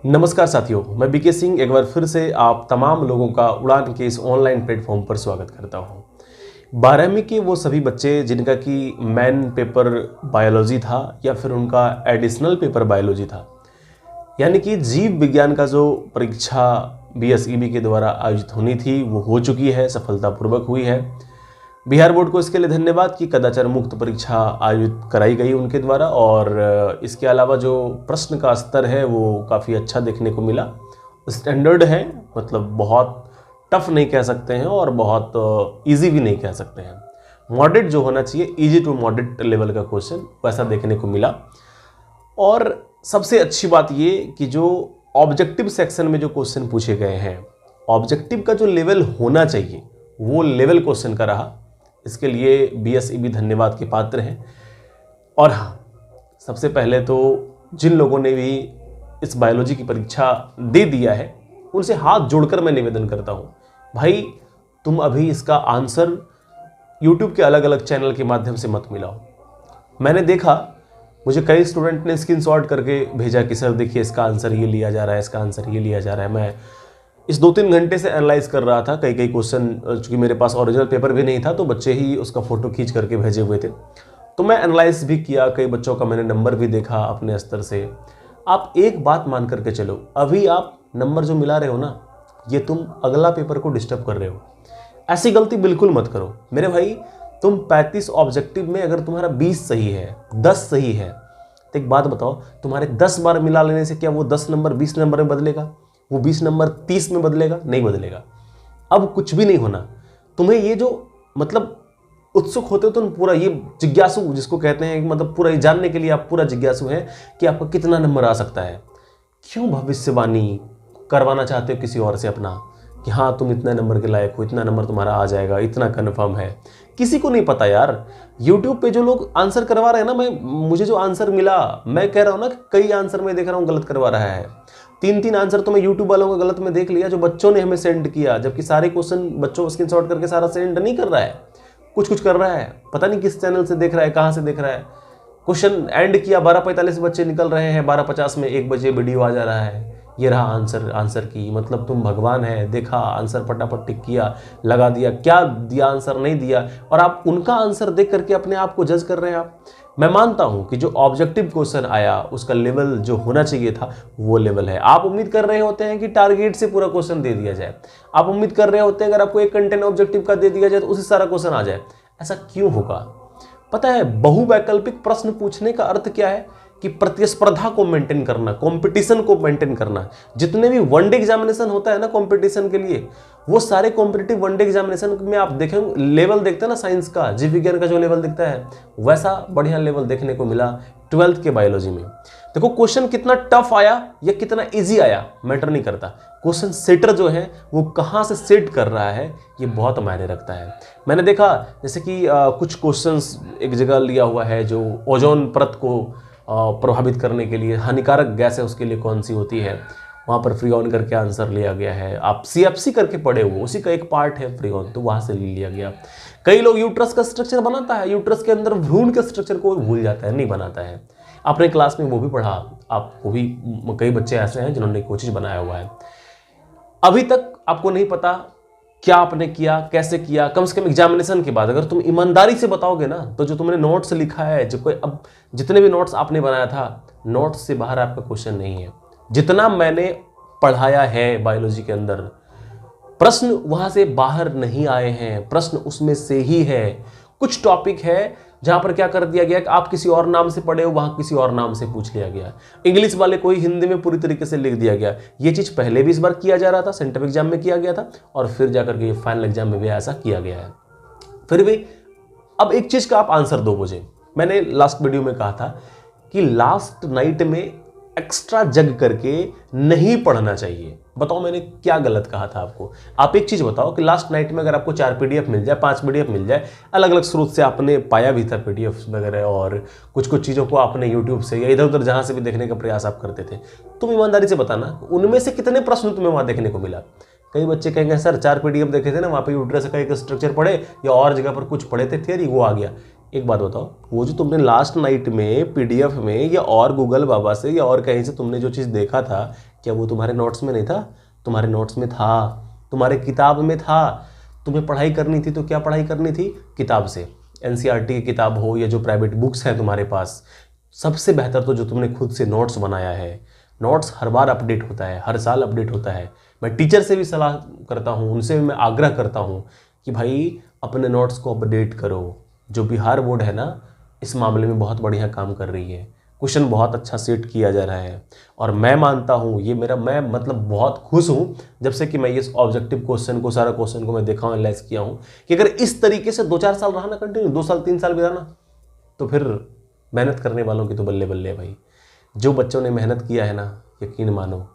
नमस्कार साथियों, मैं बीके सिंह एक बार फिर से आप तमाम लोगों का उड़ान के इस ऑनलाइन प्लेटफॉर्म पर स्वागत करता हूं। 12वीं के वो सभी बच्चे जिनका कि मेन पेपर बायोलॉजी था या फिर उनका एडिशनल पेपर बायोलॉजी था, यानी कि जीव विज्ञान का जो परीक्षा बीएसईबी के द्वारा आयोजित होनी थी वो हो चुकी है, सफलतापूर्वक हुई है। बिहार बोर्ड को इसके लिए धन्यवाद कि कदाचार मुक्त परीक्षा आयोजित कराई गई उनके द्वारा, और इसके अलावा जो प्रश्न का स्तर है वो काफ़ी अच्छा देखने को मिला। स्टैंडर्ड है, मतलब बहुत टफ नहीं कह सकते हैं और बहुत इजी भी नहीं कह सकते हैं। मॉडरेट जो होना चाहिए, इजी टू मॉडरेट लेवल का क्वेश्चन वैसा देखने को मिला। और सबसे अच्छी बात ये कि जो ऑब्जेक्टिव सेक्शन में जो क्वेश्चन पूछे गए हैं, ऑब्जेक्टिव का जो लेवल होना चाहिए वो लेवल क्वेश्चन का रहा। इसके लिए बीएसईबी धन्यवाद के पात्र हैं। और हाँ, सबसे पहले तो जिन लोगों ने भी इस बायोलॉजी की परीक्षा दे दिया है उनसे हाथ जोड़कर मैं निवेदन करता हूँ, भाई तुम अभी इसका आंसर यूट्यूब के अलग अलग चैनल के माध्यम से मत मिलाओ। मैंने देखा, मुझे कई स्टूडेंट ने स्क्रीनशॉट करके भेजा कि सर देखिए इसका आंसर ये लिया जा रहा है, इसका आंसर ये लिया जा रहा है। मैं इस 2-3 घंटे से एनालाइज कर रहा था कई क्वेश्चन, चूंकि मेरे पास ओरिजिनल पेपर भी नहीं था तो बच्चे ही उसका फोटो खींच करके भेजे हुए थे, तो मैं एनालाइज भी किया। कई बच्चों का मैंने नंबर भी देखा अपने स्तर से। आप एक बात मान करके चलो, अभी आप नंबर जो मिला रहे हो ना, ये तुम अगला पेपर को डिस्टर्ब कर रहे हो। ऐसी गलती बिल्कुल मत करो मेरे भाई। तुम 35 ऑब्जेक्टिव में अगर तुम्हारा 20 सही है, 10 सही है, तो एक बात बताओ, तुम्हारे 10 बार मिला लेने से क्या वो 10 नंबर 20 नंबर में बदलेगा? वो 20 नंबर 30 में बदलेगा? नहीं बदलेगा। अब कुछ भी नहीं होना। तुम्हें ये जो मतलब उत्सुक होते हो तुम पूरा, ये जिज्ञासु जिसको कहते हैं, मतलब पूरा ये जानने के लिए आप पूरा जिज्ञासु हैं कि आपका कितना नंबर आ सकता है। क्यों भविष्यवाणी करवाना चाहते हो किसी और से अपना कि हाँ तुम इतने नंबर के लायक हो, इतना नंबर तुम्हारा आ जाएगा, इतना कन्फर्म है? किसी को नहीं पता यार। यूट्यूब पे जो लोग आंसर करवा रहे हैं ना, मुझे जो आंसर मिला, मैं कह रहा हूँ ना, कई आंसर मैं देख रहा हूँ गलत करवा रहा है। 3 आंसर तो मैं यूट्यूब वालों का गलत में देख लिया जो बच्चों ने हमें सेंड किया, जबकि सारे क्वेश्चन बच्चों को स्क्रीनशॉट करके सारा सेंड नहीं कर रहा है, कुछ कर रहा है। पता नहीं किस चैनल से देख रहा है, कहाँ से देख रहा है। क्वेश्चन एंड किया, 12:45 बच्चे निकल रहे हैं, 12:50 में 1 बजे वीडियो आ जा रहा है, ये रहा आंसर की। मतलब तुम भगवान है, देखा आंसर फटाफट टिक किया, लगा दिया, क्या दिया आंसर नहीं दिया, और आप उनका आंसर देख करके अपने आप को जज कर रहे हैं आप। मैं मानता हूं कि जो ऑब्जेक्टिव क्वेश्चन आया उसका लेवल जो होना चाहिए था वो लेवल है। आप उम्मीद कर रहे होते हैं कि टारगेट से पूरा क्वेश्चन दे दिया जाए, आप उम्मीद कर रहे होते हैं अगर आपको एक कंटेंट ऑब्जेक्टिव का दे दिया जाए तो उसी सारा क्वेश्चन आ जाए। ऐसा क्यों होगा? पता है, बहुवैकल्पिक प्रश्न पूछने का अर्थ क्या है? कि प्रतिस्पर्धा को मेंटेन करना, कंपटीशन को मेंटेन करना। जितने भी वनडे एग्जामिनेशन होता है ना कंपटीशन के लिए, वो सारे कॉम्पिटिटिव वनडे एग्जामिनेशन में आप देखें, लेवल देखते हैं ना साइंस का, जीव विज्ञान का जो लेवल दिखता है वैसा बढ़िया लेवल देखने को मिला 12th के बायोलॉजी में। देखो क्वेश्चन कितना टफ आया या कितना इजी आया मैटर नहीं करता, क्वेश्चन सेटर जो है वो कहाँ से सेट कर रहा है ये बहुत मायने रखता है। मैंने देखा जैसे कि कुछ क्वेश्चंस एक जगह लिया हुआ है जो ओजोन परत को प्रभावित करने के लिए हानिकारक गैस है, उसके लिए कौन सी होती है, वहाँ पर फ्रीऑन करके आंसर लिया गया है। आप सीएफसी करके पढ़े हो, उसी का एक पार्ट है फ्रीऑन, तो वहाँ से ले लिया गया। कई लोग यूट्रस का स्ट्रक्चर बनाता है, यूट्रस के अंदर भ्रूण के स्ट्रक्चर को भूल जाता है, नहीं बनाता है। अपने क्लास में वो भी पढ़ा, आपको भी कई बच्चे ऐसे हैं जिन्होंने कोई चीज़ बनाया हुआ है। अभी तक आपको नहीं पता क्या आपने किया, कैसे किया। कम से कम एग्जामिनेशन के बाद अगर तुम ईमानदारी से बताओगे ना, तो जो तुमने नोट्स लिखा है, जो कोई अब जितने भी नोट्स आपने बनाया था, नोट्स से बाहर आपका क्वेश्चन नहीं है। जितना मैंने पढ़ाया है बायोलॉजी के अंदर, प्रश्न वहां से बाहर नहीं आए हैं, प्रश्न उसमें से ही है। कुछ टॉपिक है जहां पर क्या कर दिया गया कि आप किसी और नाम से पढ़े हो, वहां किसी और नाम से पूछ लिया गया। इंग्लिश वाले को हिंदी में पूरी तरीके से लिख दिया गया। ये चीज पहले भी इस बार किया जा रहा था, सेंटर एग्जाम में किया गया था, और फिर जाकर के फाइनल एग्जाम में भी ऐसा किया गया है। फिर भी अब एक चीज का आप आंसर दो मुझे। मैंने लास्ट वीडियो में कहा था कि लास्ट नाइट में एक्स्ट्रा जग करके नहीं पढ़ना चाहिए। बताओ मैंने क्या गलत कहा था आपको? आप एक चीज बताओ कि लास्ट नाइट में अगर आपको 4 पीडीएफ मिल जाए, 5 पीडीएफ मिल जाए, अलग अलग स्रोत से आपने पाया भी था पीडीएफ वगैरह, और कुछ चीज़ों को आपने यूट्यूब से या इधर उधर जहाँ से भी देखने का प्रयास आप करते थे, तुम ईमानदारी से बताना उनमें से कितने प्रश्न तुम्हें वहाँ देखने को मिला। कई बच्चे कहेंगे सर 4 पीडीएफ देखे थे ना, वहाँ पे यूट्रस का एक स्ट्रक्चर पढ़े या और जगह पर कुछ पढ़े थे, थियरी वो आ गया। एक बात बताओ, वो जो तुमने लास्ट नाइट में पीडीएफ में या और गूगल बाबा से या और कहीं से तुमने जो चीज़ देखा था, क्या वो तुम्हारे नोट्स में नहीं था? तुम्हारे नोट्स में था, तुम्हारे किताब में था। तुम्हें पढ़ाई करनी थी तो क्या पढ़ाई करनी थी? किताब से। एनसीईआरटी की किताब हो या जो प्राइवेट बुक्स हैं तुम्हारे पास, सबसे बेहतर तो जो तुमने खुद से नोट्स बनाया है। नोट्स हर बार अपडेट होता है, हर साल अपडेट होता है। मैं टीचर से भी सलाह करता हूँ, उनसे भी मैं आग्रह करता हूँ कि भाई अपने नोट्स को अपडेट करो। जो बिहार बोर्ड है ना, इस मामले में बहुत बढ़िया काम कर रही है। क्वेश्चन बहुत अच्छा सेट किया जा रहा है और मैं मानता हूँ ये मेरा, मैं मतलब बहुत खुश हूँ जब से कि मैं ये ऑब्जेक्टिव क्वेश्चन को, सारा क्वेश्चन को मैं देखा हूँ, एनालाइज किया हूँ कि अगर इस तरीके से 2-4 साल रहा ना कंटिन्यू, 2 साल 3 साल भी रहा ना, तो फिर मेहनत करने वालों की तो बल्ले बल्ले है भाई। जो बच्चों ने मेहनत किया है ना, यकीन मानो,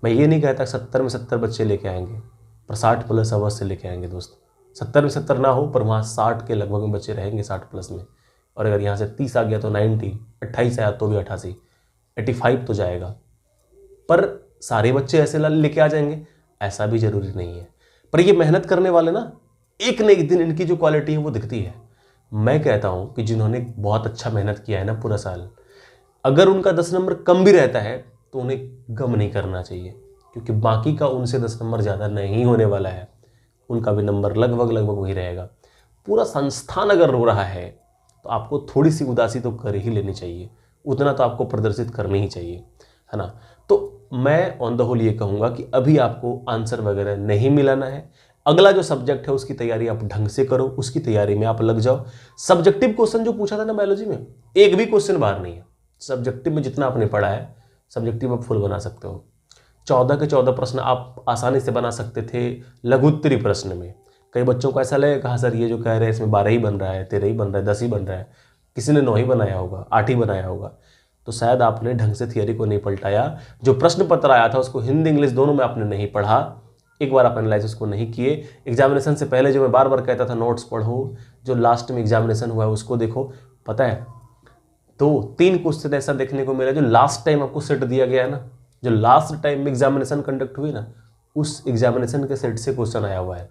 मैं ये नहीं कहता 70 में 70 बच्चे लेके आएंगे, पर 60+ अवश्य लेके आएंगे दोस्त। 70 में 70 ना हो, पर वहाँ 60 के लगभग में बच्चे रहेंगे, 60+ में। और अगर यहाँ से 30 आ गया तो 90, 28 आया तो भी 88, 85 तो जाएगा। पर सारे बच्चे ऐसे लेके आ जाएंगे ऐसा भी जरूरी नहीं है। पर ये मेहनत करने वाले ना, एक न एक दिन इनकी जो क्वालिटी है वो दिखती है। मैं कहता हूँ कि जिन्होंने बहुत अच्छा मेहनत किया है ना पूरा साल, अगर उनका 10 नंबर कम भी रहता है तो उन्हें गम नहीं करना चाहिए, क्योंकि बाकी का उनसे 10 नंबर ज़्यादा नहीं होने वाला है। उनका भी नंबर लगभग लगभग वही रहेगा। पूरा संस्थान अगर रो रहा है तो आपको थोड़ी सी उदासी तो कर ही लेनी चाहिए, उतना तो आपको प्रदर्शित करनी ही चाहिए, है ना। तो मैं ऑन द होल ये कहूँगा कि अभी आपको आंसर वगैरह नहीं मिलाना है। अगला जो सब्जेक्ट है उसकी तैयारी आप ढंग से करो, उसकी तैयारी में आप लग जाओ। सब्जेक्टिव क्वेश्चन जो पूछा था ना बायोलॉजी में, एक भी क्वेश्चन बाहर नहीं है। सब्जेक्टिव में जितना आपने पढ़ा है, सब्जेक्टिव आप फुल बना सकते हो। 14 के 14 प्रश्न आप आसानी से बना सकते थे लघुत्तरी प्रश्न में। कई बच्चों को ऐसा लगेगा, कहा सर ये जो कह रहे हैं इसमें 12 ही बन रहा है, 13 ही बन रहा है, 10 ही बन रहा है, किसी ने 9 ही बनाया होगा, 8 ही बनाया होगा। तो शायद आपने ढंग से थियरी को नहीं पलटाया। जो प्रश्न पत्र आया था उसको हिंदी इंग्लिश दोनों में आपने नहीं पढ़ा, एक बार आप एनालाइज को नहीं किए। एग्जामिनेशन से पहले जो मैं बार बार कहता था नोट्स पढ़ो, जो लास्ट में एग्जामिनेशन हुआ है उसको देखो। पता है, तो 3 क्वेश्चन ऐसा देखने को मिला जो लास्ट टाइम आपको सेट दिया गया है ना, जो लास्ट टाइम में एग्जामिनेशन कंडक्ट हुई ना, उस एग्जामिनेशन के सेट से क्वेश्चन आया हुआ है।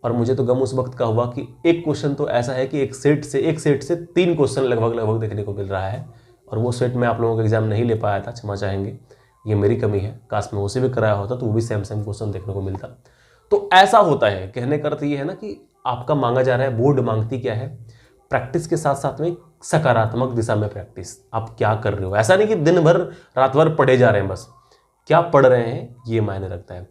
और मुझे तो गम उस वक्त का हुआ कि एक क्वेश्चन तो ऐसा है कि एक सेट से 3 क्वेश्चन लगभग लगभग देखने को मिल रहा है। और वो सेट में आप लोगों का एग्जाम नहीं ले पाया था, क्षमा चाहेंगे, ये मेरी कमी है। काश मैं उसे भी कराया होता तो वो भी सेम क्वेश्चन देखने को मिलता। तो ऐसा होता है, कहने का अर्थ ये है ना कि आपका मांगा जा रहा है, बोर्ड मांगती क्या है, प्रैक्टिस के साथ साथ में सकारात्मक दिशा में प्रैक्टिस। आप क्या कर रहे हो, ऐसा नहीं कि दिन भर रात भर पढ़े जा रहे हैं, बस क्या पढ़ रहे हैं ये मायने रखता है।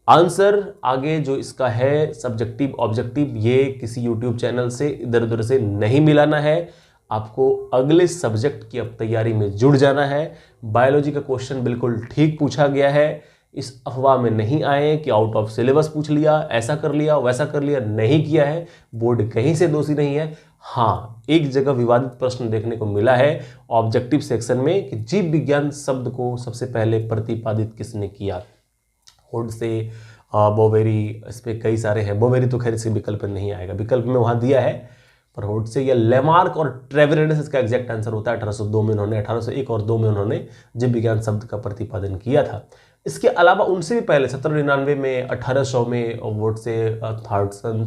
आंसर आगे जो इसका है सब्जेक्टिव ऑब्जेक्टिव, ये किसी यूट्यूब चैनल से इधर उधर से नहीं मिलाना है। आपको अगले सब्जेक्ट की अब तैयारी में जुड़ जाना है। बायोलॉजी का क्वेश्चन बिल्कुल ठीक पूछा गया है। इस अफवाह में नहीं आए कि आउट ऑफ सिलेबस पूछ लिया, ऐसा कर लिया, वैसा कर लिया, नहीं किया है। बोर्ड कहीं से दोषी नहीं है। हाँ, एक जगह विवादित प्रश्न देखने को मिला है ऑब्जेक्टिव सेक्शन में कि जीव विज्ञान शब्द को सबसे पहले प्रतिपादित किसने किया। होड से बोवेरी, इस पर कई सारे हैं। बोवेरी तो खैर इसके विकल्प नहीं आएगा, विकल्प में वहाँ दिया है, पर होड से या लेमार्क और ट्रेवेरेनस इसका एग्जैक्ट आंसर होता है। 1802 में उन्होंने, 1801 और 2 में उन्होंने जीव विज्ञान शब्द का प्रतिपादन किया था। इसके अलावा उनसे भी पहले 1799 में, 1800 में वोट से थॉमसन,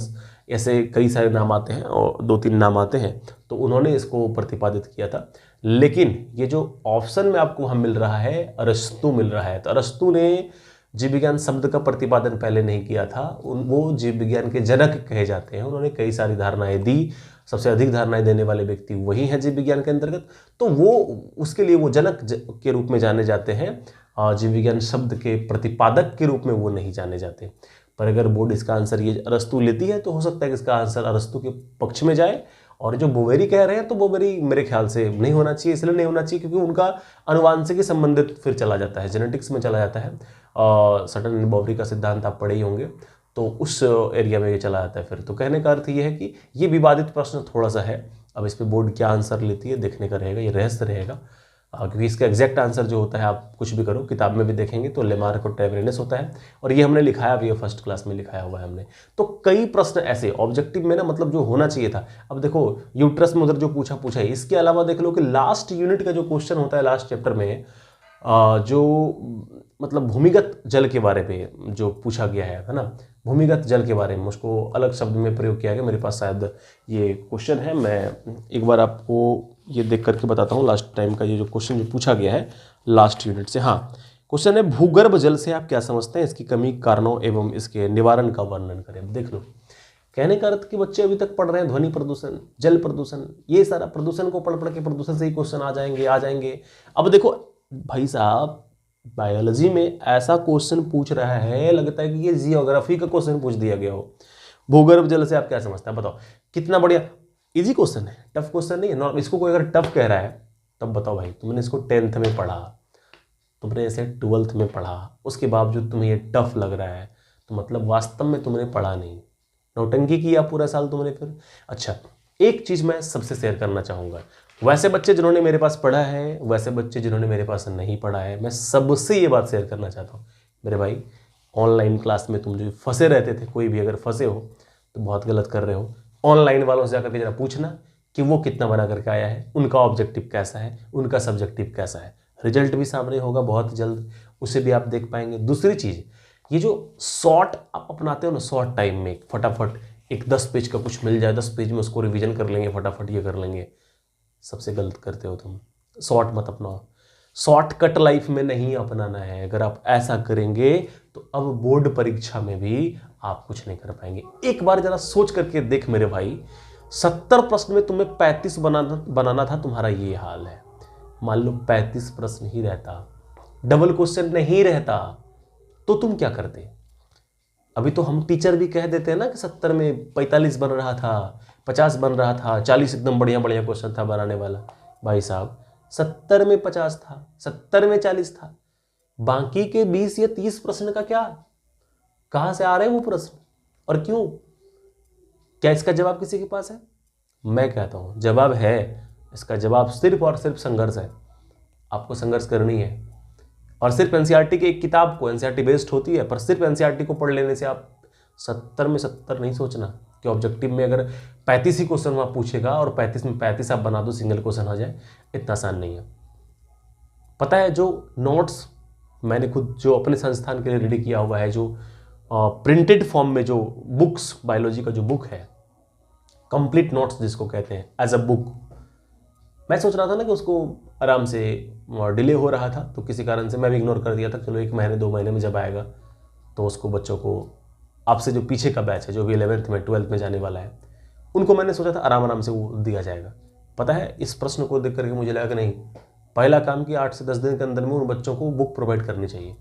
ऐसे कई सारे नाम आते हैं और 2-3 नाम आते हैं, तो उन्होंने इसको प्रतिपादित किया था। लेकिन ये जो ऑप्शन में आपको वहाँ मिल रहा है, अरस्तु मिल रहा है, तो अरस्तु ने जीव विज्ञान शब्द का प्रतिपादन पहले नहीं किया था। वो जीव विज्ञान के जनक कहे जाते हैं। उन्होंने कई सारी धारणाएं दी, सबसे अधिक धारणाएं देने वाले व्यक्ति वही हैं जीव विज्ञान के अंतर्गत। तो वो उसके लिए वो जनक के रूप में जाने जाते हैं, जीव विज्ञान शब्द के प्रतिपादक के रूप में वो नहीं जाने जाते। पर अगर बोर्ड इसका आंसर ये अरस्तु लेती है तो हो सकता है कि इसका आंसर अरस्तु के पक्ष में जाए। और जो बोवेरी कह रहे हैं, तो बोवेरी मेरे ख्याल से नहीं होना चाहिए। इसलिए नहीं होना चाहिए क्योंकि उनका अनुवांशिकी संबंधित फिर चला जाता है, जेनेटिक्स में चला जाता है। सटन बोवेरी का सिद्धांत आप पढ़े ही होंगे, तो उस एरिया में ये चला जाता है फिर। तो कहने का अर्थ ये है कि ये विवादित प्रश्न थोड़ा सा है। अब इस पर बोर्ड क्या आंसर लेती है देखने का रहेगा, ये रहस्य रहेगा। क्योंकि इसका एग्जैक्ट आंसर जो होता है, आप कुछ भी करो, किताब में भी देखेंगे तो लेमार्क और ट्रेवेरेनस होता है। और ये हमने लिखाया भी है, फर्स्ट क्लास में लिखाया हुआ है हमने। तो कई प्रश्न ऐसे ऑब्जेक्टिव में ना, मतलब जो होना चाहिए था। अब देखो यूट्रस में उधर जो पूछा है, इसके अलावा देख लो कि लास्ट यूनिट का जो क्वेश्चन होता है लास्ट चैप्टर में, जो मतलब भूमिगत जल के बारे में जो पूछा गया है ना, भूमिगत जल के बारे में, उसको अलग शब्द में प्रयोग किया गया। मेरे पास शायद ये क्वेश्चन है, मैं एक बार आपको ये देख करके बताता हूँ। लास्ट टाइम का ये जो क्वेश्चन जो पूछा गया है लास्ट यूनिट से, हाँ, क्वेश्चन है भूगर्भ जल से आप क्या समझते हैं, इसकी कमी, कारणों एवं इसके निवारण का वर्णन करें। अब देख लो, कहने का अर्थ कि बच्चे अभी तक पढ़ रहे हैं ध्वनि प्रदूषण, जल प्रदूषण, ये सारा प्रदूषण को पढ़ पढ़ के प्रदूषण से ही क्वेश्चन आ जाएंगे। अब देखो भाई साहब, बायोलॉजी में ऐसा क्वेश्चन पूछ रहा है, लगता है कि ये जियोग्राफी का क्वेश्चन पूछ दिया गया हो। भूगर्भ जल से आप क्या समझते हैं बताओ, कितना बढ़िया इजी क्वेश्चन है, टफ क्वेश्चन नहीं है। इसको कोई अगर टफ कह रहा है तब बताओ भाई, तुमने इसको 10th में पढ़ा, तुमने इसे 12th में पढ़ा, उसके बावजूद तुम्हें ये टफ लग रहा है, तो मतलब वास्तव में तुमने पढ़ा नहीं, नौटंकी किया पूरा साल तुमने फिर। अच्छा, एक चीज मैं सबसे शेयर करना चाहूंगा, वैसे बच्चे जिन्होंने मेरे पास पढ़ा है, वैसे बच्चे जिन्होंने मेरे पास नहीं पढ़ा है, मैं सबसे ये बात शेयर करना चाहता हूँ। मेरे भाई, ऑनलाइन क्लास में तुम जो फंसे रहते थे, कोई भी अगर फंसे हो तो बहुत गलत कर रहे हो। ऑनलाइन वालों से जाकर के जरा पूछना कि वो कितना बना करके आया है, उनका ऑब्जेक्टिव कैसा है, उनका सब्जेक्टिव कैसा है। रिजल्ट भी सामने होगा बहुत जल्द, उसे भी आप देख पाएंगे। दूसरी चीज़, ये जो शॉर्ट आप अपनाते हो ना, शॉर्ट टाइम में फटाफट एक 10 पेज का कुछ मिल जाए, 10 पेज में उसको रिवीजन कर लेंगे, फटाफट ये कर लेंगे, सबसे गलत करते हो तुम। शॉर्ट मत अपनाओ, शॉर्टकट लाइफ में नहीं अपनाना है। अगर आप ऐसा करेंगे तो अब बोर्ड परीक्षा में भी आप कुछ नहीं कर पाएंगे। एक बार जरा सोच करके देख मेरे भाई, 70 प्रश्न में तुम्हें 35 बनाना था, तुम्हारा ये हाल है। मान लो 35 प्रश्न ही रहता, डबल क्वेश्चन नहीं रहता, तो तुम क्या करते। अभी तो हम टीचर भी कह देते हैं ना कि 70 में 45 बन रहा था, 50 बन रहा था, 40 एकदम बढ़िया बढ़िया क्वेश्चन था बनाने वाला। भाई साहब, 70 में 50 था, 70 में 40 था, बाकी के 20 या 30 प्रश्न का क्या, कहां से आ रहे हैं वो प्रश्न और क्यों? क्या इसका जवाब किसी के पास है? मैं कहता हूं जवाब है। इसका जवाब सिर्फ और सिर्फ संघर्ष है। आपको संघर्ष करनी है, और सिर्फ एनसीईआरटी की एक किताब को, एनसीईआरटी बेस्ड होती है, पर सिर्फ एनसीईआरटी को पढ़ लेने से आप 70 में 70 नहीं सोचना कि ऑब्जेक्टिव में अगर 35 ही क्वेश्चन वहां पूछेगा और 35 में 35 आप बना दो, सिंगल क्वेश्चन आ जाए, इतना आसान नहीं है। पता है, जो नोट्स मैंने खुद जो अपने संस्थान के लिए रेडी किया हुआ है, जो प्रिंटेड फॉर्म में जो बुक्स, बायोलॉजी का जो बुक है, कंप्लीट नोट्स जिसको कहते हैं, एज अ बुक, मैं सोच रहा था ना कि उसको आराम से डिले हो रहा था, तो किसी कारण से मैं भी इग्नोर कर दिया था। चलो 1 महीने 2 महीने में जब आएगा तो उसको बच्चों को, आपसे जो पीछे का बैच है, जो भी 11th में 12th में जाने वाला है, उनको मैंने सोचा था आराम आराम से वो दिया जाएगा। पता है, इस प्रश्न को देख करके मुझे लगा कि नहीं, पहला काम कि 8 से 10 दिन के अंदर में उन बच्चों को बुक प्रोवाइड करनी चाहिए।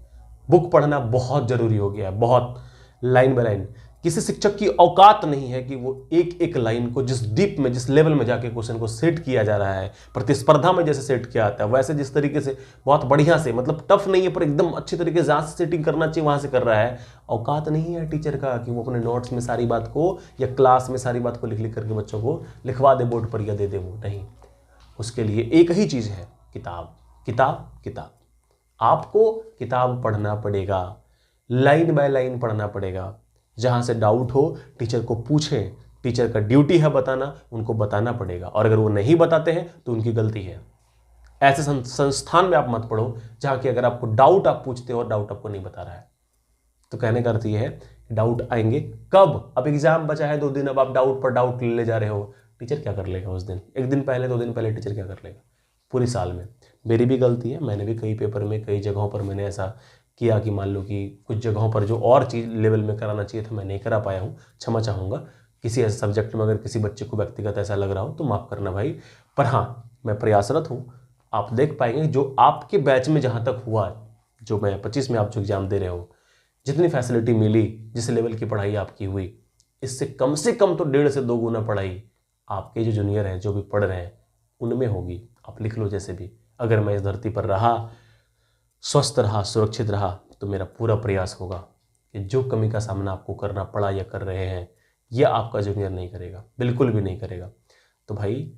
बुक पढ़ना बहुत जरूरी हो गया है, बहुत, लाइन बाय लाइन। किसी शिक्षक की औकात नहीं है कि वो एक एक लाइन को जिस डीप में, जिस लेवल में जाके क्वेश्चन को सेट किया जा रहा है, प्रतिस्पर्धा में जैसे सेट किया जाता है, वैसे जिस तरीके से बहुत बढ़िया से, मतलब टफ नहीं है पर एकदम अच्छी तरीके से जहां से सेटिंग करना चाहिए वहां से कर रहा है। औकात नहीं है टीचर का कि वो अपने नोट्स में सारी बात को या क्लास में सारी बात को लिख लिख करके बच्चों को लिखवा दे बोर्ड पर या दे दे। वो नहीं, उसके लिए एक ही चीज है, किताब, किताब, किताब। आपको किताब पढ़ना पड़ेगा, लाइन बाय लाइन पढ़ना पड़ेगा। जहां से डाउट हो टीचर को पूछें, टीचर का ड्यूटी है बताना, उनको बताना पड़ेगा, और अगर वो नहीं बताते हैं तो उनकी गलती है। ऐसे संस्थान में आप मत पढ़ो जहां कि अगर आपको डाउट आप पूछते हो और डाउट आपको नहीं बता रहा है। तो कहने का अर्थ यह है, डाउट आएंगे कब? अब एग्जाम बचा है 2 दिन, अब आप डाउट पर डाउट ले जा रहे हो, टीचर क्या कर लेगा उस दिन? 1 दिन पहले, 2 दिन पहले टीचर क्या कर लेगा पूरी साल में? मेरी भी गलती है, मैंने भी कई पेपर में, कई जगहों पर मैंने ऐसा किया कि मान लो कि कुछ जगहों पर जो और चीज़ लेवल में कराना चाहिए था मैं नहीं करा पाया हूँ, क्षमा चाहूँगा। किसी ऐसे सब्जेक्ट में अगर किसी बच्चे को व्यक्तिगत ऐसा लग रहा हो तो माफ़ करना भाई, पर हाँ, मैं प्रयासरत हूँ। आप देख पाएंगे जो आपके बैच में जहाँ तक हुआ, जो मैं 25 में आप जो एग्जाम दे रहे हो, जितनी फैसिलिटी मिली, जिस लेवल की पढ़ाई आपकी हुई, इससे कम तो 1.5 से 2 गुना पढ़ाई आपके जो जूनियर हैं, जो भी पढ़ रहे हैं, उनमें होगी। आप लिख लो जैसे भी, अगर मैं इस धरती पर रहा, स्वस्थ रहा, सुरक्षित रहा, तो मेरा पूरा प्रयास होगा कि जो कमी का सामना आपको करना पड़ा या कर रहे हैं, यह आपका जूनियर नहीं करेगा, बिल्कुल भी नहीं करेगा। तो भाई,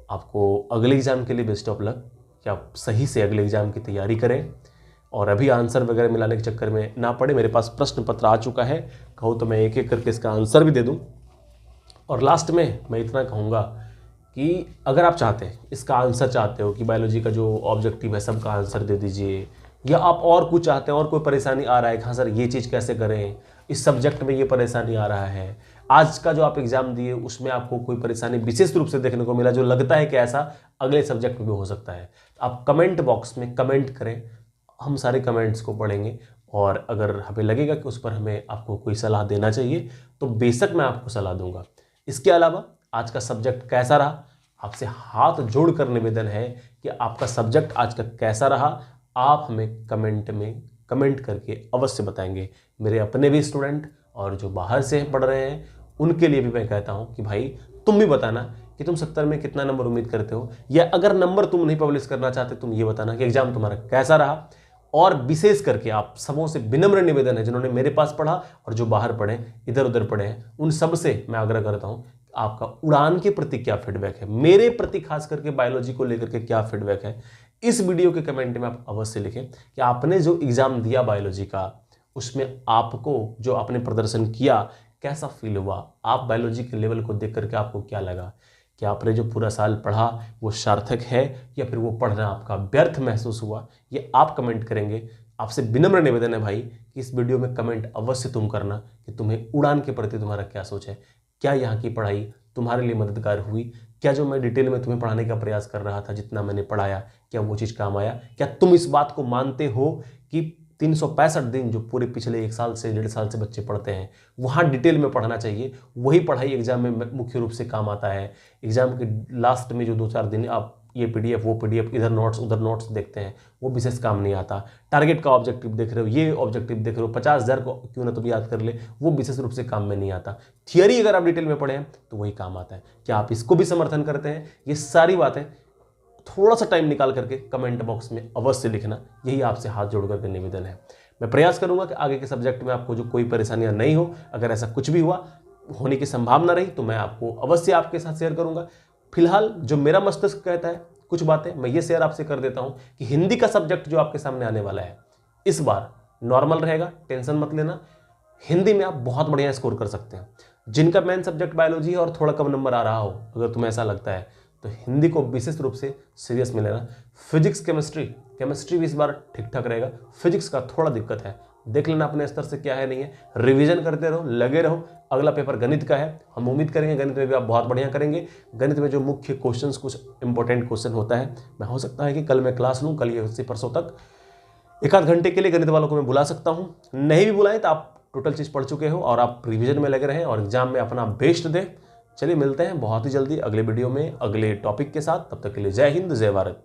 आपको अगले एग्जाम के लिए बेस्ट ऑफ लक, कि आप सही से अगले एग्जाम की तैयारी करें, और अभी आंसर वगैरह मिलाने के चक्कर में ना पड़े। मेरे पास प्रश्न पत्र आ चुका है, कहूँ तो मैं एक एक करके इसका आंसर भी दे दूँ। और लास्ट में मैं इतना कहूँगा कि अगर आप चाहते हैं, इसका आंसर चाहते हो कि बायोलॉजी का जो ऑब्जेक्टिव है सबका आंसर दे दीजिए, या आप और कुछ चाहते हैं, और कोई परेशानी आ रहा है कि हाँ सर ये चीज़ कैसे करें, इस सब्जेक्ट में ये परेशानी आ रहा है, आज का जो आप एग्जाम दिए उसमें आपको कोई परेशानी विशेष रूप से देखने को मिला जो लगता है कि ऐसा अगले सब्जेक्ट में भी हो सकता है, आप कमेंट बॉक्स में कमेंट करें। हम सारे कमेंट्स को पढ़ेंगे और अगर हमें लगेगा कि उस पर हमें आपको कोई सलाह देना चाहिए तो बेशक मैं आपको सलाह दूंगा। इसके अलावा आज का सब्जेक्ट कैसा रहा, आपसे हाथ जोड़कर निवेदन है कि आपका सब्जेक्ट आज का कैसा रहा, आप हमें कमेंट में कमेंट करके अवश्य बताएंगे। मेरे अपने भी स्टूडेंट और जो बाहर से पढ़ रहे हैं उनके लिए भी मैं कहता हूं कि भाई तुम भी बताना कि तुम 70 में कितना नंबर उम्मीद करते हो, या अगर नंबर तुम नहीं पब्लिश करना चाहते तुम ये बताना कि एग्जाम तुम्हारा कैसा रहा। और विशेष करके आप सबों से विनम्र निवेदन है, जिन्होंने मेरे पास पढ़ा और जो बाहर पढ़े, इधर उधर पढ़े हैं, उन सब से मैं आग्रह करता हूं आपका उड़ान के प्रति क्या फीडबैक है, मेरे प्रति खास करके बायोलॉजी को लेकर के क्या फीडबैक है, इस वीडियो के कमेंट में आप अवश्य लिखें कि आपने जो एग्जाम दिया बायोलॉजी का उसमें आपको जो आपने प्रदर्शन किया कैसा फील हुआ, आप बायोलॉजी के लेवल को देख करके आपको क्या लगा, कि आपने जो पूरा साल पढ़ा वो सार्थक है या फिर वो पढ़ना आपका व्यर्थ महसूस हुआ, ये आप कमेंट करेंगे। आपसे विनम्र निवेदन है भाई कि इस वीडियो में कमेंट अवश्य तुम करना कि तुम्हें उड़ान के प्रति तुम्हारा क्या सोच है, क्या यहाँ की पढ़ाई तुम्हारे लिए मददगार हुई, क्या जो मैं डिटेल में तुम्हें पढ़ाने का प्रयास कर रहा था, जितना मैंने पढ़ाया, क्या वो चीज़ काम आया, क्या तुम इस बात को मानते हो कि 365 दिन जो पूरे पिछले 1 साल से 1.5 साल से बच्चे पढ़ते हैं वहाँ डिटेल में पढ़ना चाहिए, वही पढ़ाई एग्जाम में मुख्य रूप से काम आता है। एग्जाम के लास्ट में जो 2-4 दिन आप ये PDF वो PDF, इधर नोट्स उधर नोट्स देखते हैं, वो विशेष काम नहीं आता। टारगेट का ऑब्जेक्टिव देख रहे हो, ये ऑब्जेक्टिव देख रहे हो, 50,000 को क्यों ना तुम याद कर ले, वो विशेष रूप से काम में नहीं आता। थियरी अगर आप डिटेल में पढ़े हैं तो वही काम आता है। क्या आप इसको भी समर्थन करते हैं? ये सारी बातें थोड़ा सा टाइम निकाल करके कमेंट बॉक्स में अवश्य लिखना, यही आपसे हाथ जोड़ करके निवेदन है। मैं प्रयास करूंगा कि आगे के सब्जेक्ट में आपको जो कोई परेशानियां नहीं हो, अगर ऐसा कुछ भी हुआ होने की संभावना रही तो मैं आपको अवश्य आपके साथ शेयर करूंगा। फिलहाल जो मेरा मस्तिष्क कहता है कुछ बातें मैं ये शेयर आपसे कर देता हूं कि हिंदी का सब्जेक्ट जो आपके सामने आने वाला है इस बार नॉर्मल रहेगा, टेंशन मत लेना। हिंदी में आप बहुत बढ़िया स्कोर कर सकते हैं। जिनका मेन सब्जेक्ट बायोलॉजी है और थोड़ा कम नंबर आ रहा हो, अगर तुम्हें ऐसा लगता है तो हिंदी को विशेष रूप से सीरियस में लेना। फिजिक्स केमिस्ट्री भी इस बार ठीक ठाक रहेगा, फिजिक्स का थोड़ा दिक्कत है, देख लेना अपने स्तर से क्या है नहीं है, रिवीजन करते रहो, लगे रहो। अगला पेपर गणित का है, हम उम्मीद करेंगे गणित में भी आप बहुत बढ़िया करेंगे। गणित में जो मुख्य क्वेश्चंस कुछ इंपॉर्टेंट क्वेश्चन होता है, मैं हो सकता है कि कल मैं क्लास लूँ, कल ये से परसों तक 1 आध घंटे के लिए गणित वालों को मैं बुला सकता हूँ। नहीं भी बुलाएं तो आप टोटल चीज़ पढ़ चुके हो और आप रिवीजन में लगे रहें और एग्जाम में अपना बेस्ट दें। चलिए मिलते हैं बहुत ही जल्दी अगले वीडियो में अगले टॉपिक के साथ, तब तक के लिए जय हिंद जय भारत।